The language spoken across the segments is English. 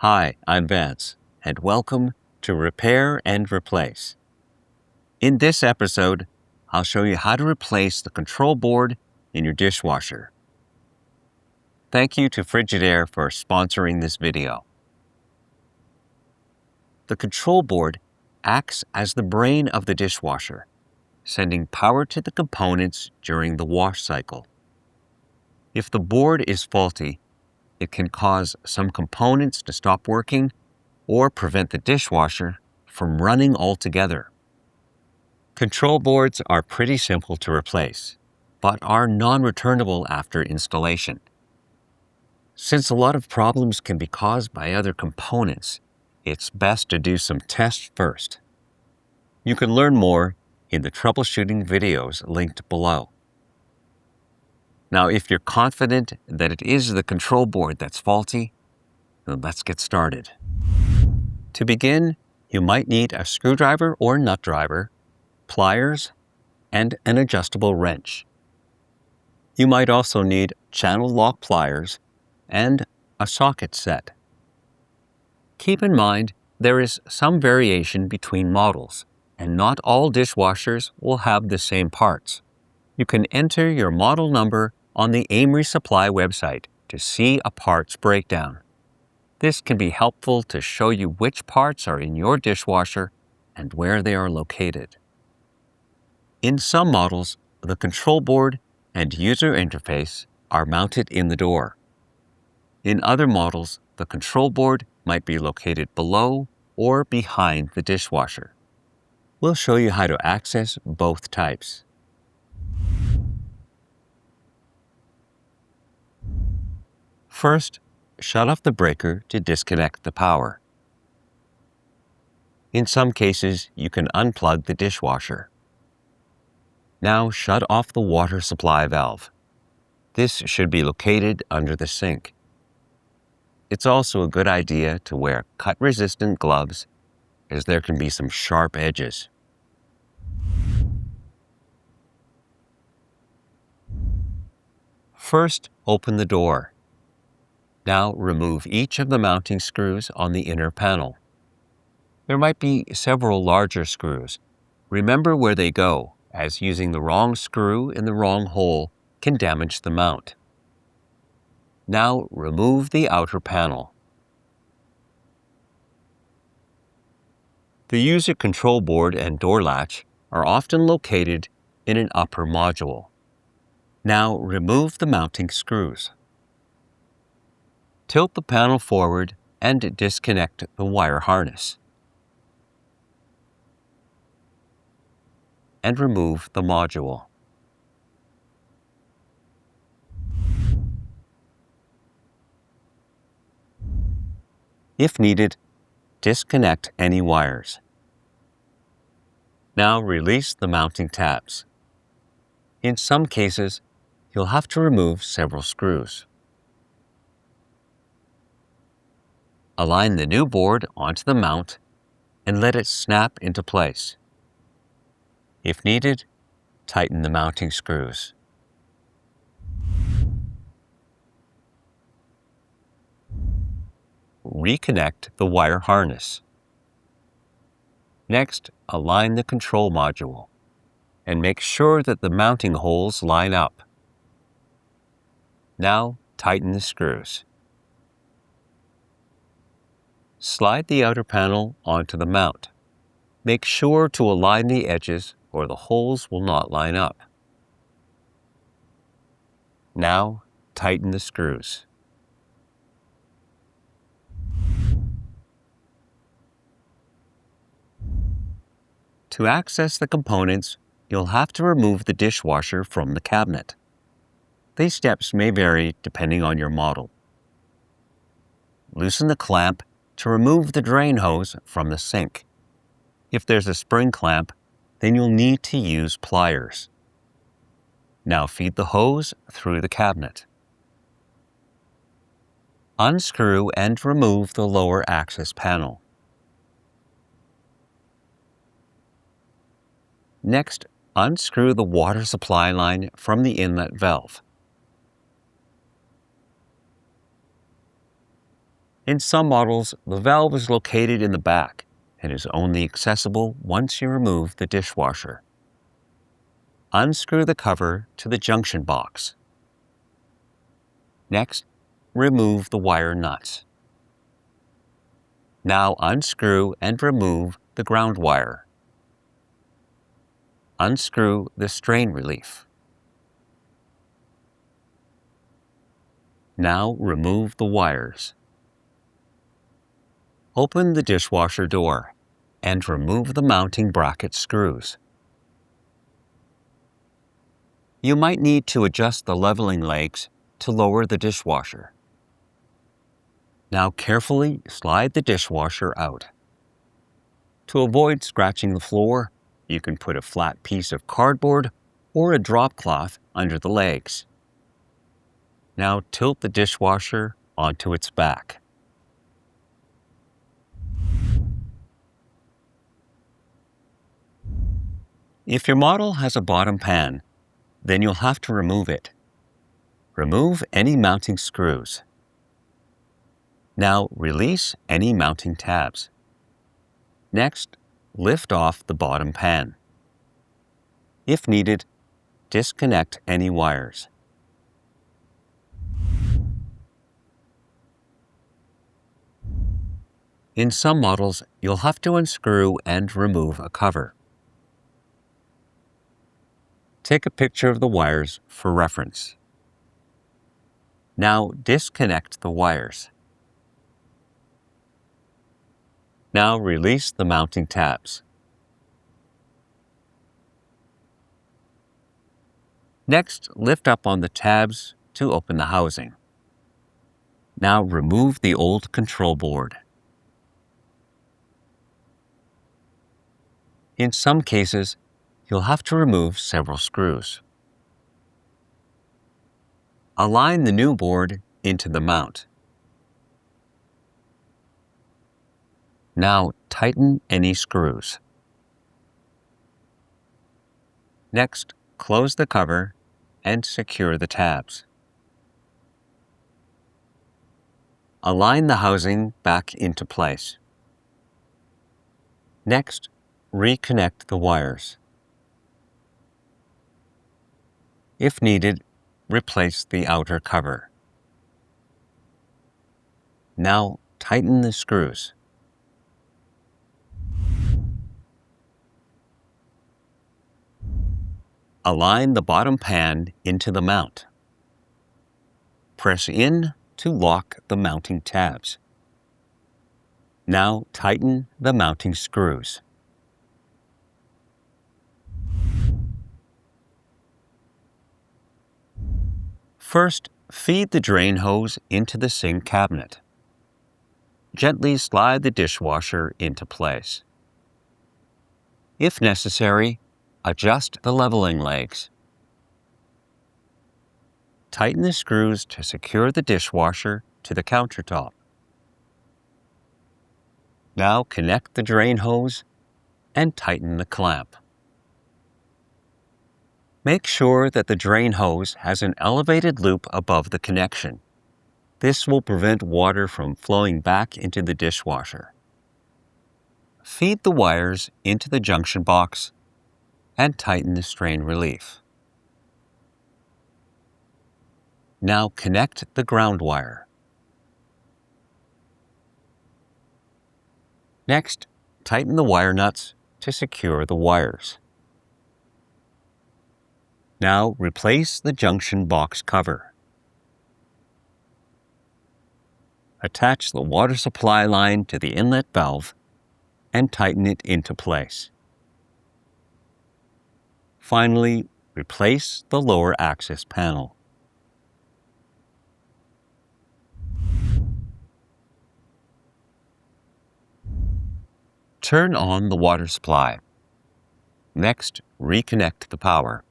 Hi, I'm Vance, and welcome to Repair and Replace. In this episode, I'll show you how to replace the control board in your dishwasher. Thank you to Frigidaire for sponsoring this video. The control board acts as the brain of the dishwasher, sending power to the components during the wash cycle. If the board is faulty, it can cause some components to stop working or prevent the dishwasher from running altogether. Control boards are pretty simple to replace, but are non-returnable after installation. Since a lot of problems can be caused by other components, it's best to do some tests first. You can learn more in the troubleshooting videos linked below. Now, if you're confident that it is the control board that's faulty, then let's get started. To begin, you might need a screwdriver or nut driver, pliers, and an adjustable wrench. You might also need channel lock pliers and a socket set. Keep in mind, there is some variation between models, and not all dishwashers will have the same parts. You can enter your model number on the AMRE Supply website to see a parts breakdown. This can be helpful to show you which parts are in your dishwasher and where they are located. In some models, the control board and user interface are mounted in the door. In other models, the control board might be located below or behind the dishwasher. We'll show you how to access both types. First, shut off the breaker to disconnect the power. In some cases, you can unplug the dishwasher. Now shut off the water supply valve. This should be located under the sink. It's also a good idea to wear cut-resistant gloves, as there can be some sharp edges. First, open the door. Now remove each of the mounting screws on the inner panel. There might be several larger screws. Remember where they go, as using the wrong screw in the wrong hole can damage the mount. Now remove the outer panel. The user control board and door latch are often located in an upper module. Now remove the mounting screws. Tilt the panel forward and disconnect the wire harness. And remove the module. If needed, disconnect any wires. Now release the mounting tabs. In some cases, you'll have to remove several screws. Align the new board onto the mount and let it snap into place. If needed, tighten the mounting screws. Reconnect the wire harness. Next, align the control module and make sure that the mounting holes line up. Now, tighten the screws. Slide the outer panel onto the mount. Make sure to align the edges or the holes will not line up. Now, tighten the screws. To access the components, you'll have to remove the dishwasher from the cabinet. These steps may vary depending on your model. Loosen the clamp to remove the drain hose from the sink. If there's a spring clamp, then you'll need to use pliers. Now feed the hose through the cabinet. Unscrew and remove the lower access panel. Next, unscrew the water supply line from the inlet valve. In some models, the valve is located in the back and is only accessible once you remove the dishwasher. Unscrew the cover to the junction box. Next, remove the wire nuts. Now unscrew and remove the ground wire. Unscrew the strain relief. Now remove the wires. Open the dishwasher door and remove the mounting bracket screws. You might need to adjust the leveling legs to lower the dishwasher. Now carefully slide the dishwasher out. To avoid scratching the floor, you can put a flat piece of cardboard or a drop cloth under the legs. Now tilt the dishwasher onto its back. If your model has a bottom pan, then you'll have to remove it. Remove any mounting screws. Now release any mounting tabs. Next, lift off the bottom pan. If needed, disconnect any wires. In some models, you'll have to unscrew and remove a cover. Take a picture of the wires for reference. Now disconnect the wires. Now release the mounting tabs. Next, lift up on the tabs to open the housing. Now remove the old control board. In some cases, you'll have to remove several screws. Align the new board into the mount. Now tighten any screws. Next, close the cover and secure the tabs. Align the housing back into place. Next, reconnect the wires. If needed, replace the outer cover. Now tighten the screws. Align the bottom pan into the mount. Press in to lock the mounting tabs. Now tighten the mounting screws. First, feed the drain hose into the sink cabinet. Gently slide the dishwasher into place. If necessary, adjust the leveling legs. Tighten the screws to secure the dishwasher to the countertop. Now connect the drain hose and tighten the clamp. Make sure that the drain hose has an elevated loop above the connection. This will prevent water from flowing back into the dishwasher. Feed the wires into the junction box and tighten the strain relief. Now connect the ground wire. Next, tighten the wire nuts to secure the wires. Now replace the junction box cover. Attach the water supply line to the inlet valve and tighten it into place. Finally, replace the lower access panel. Turn on the water supply. Next, reconnect the power.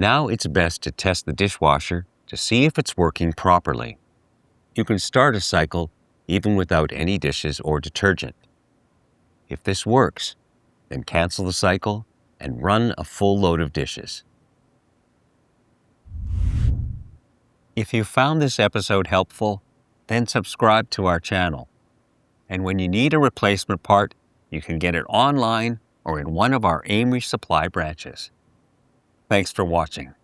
Now it's best to test the dishwasher to see if it's working properly. You can start a cycle even without any dishes or detergent. If this works, then cancel the cycle and run a full load of dishes. If you found this episode helpful, then subscribe to our channel. And when you need a replacement part, you can get it online or in one of our AMRE Supply branches. Thanks for watching.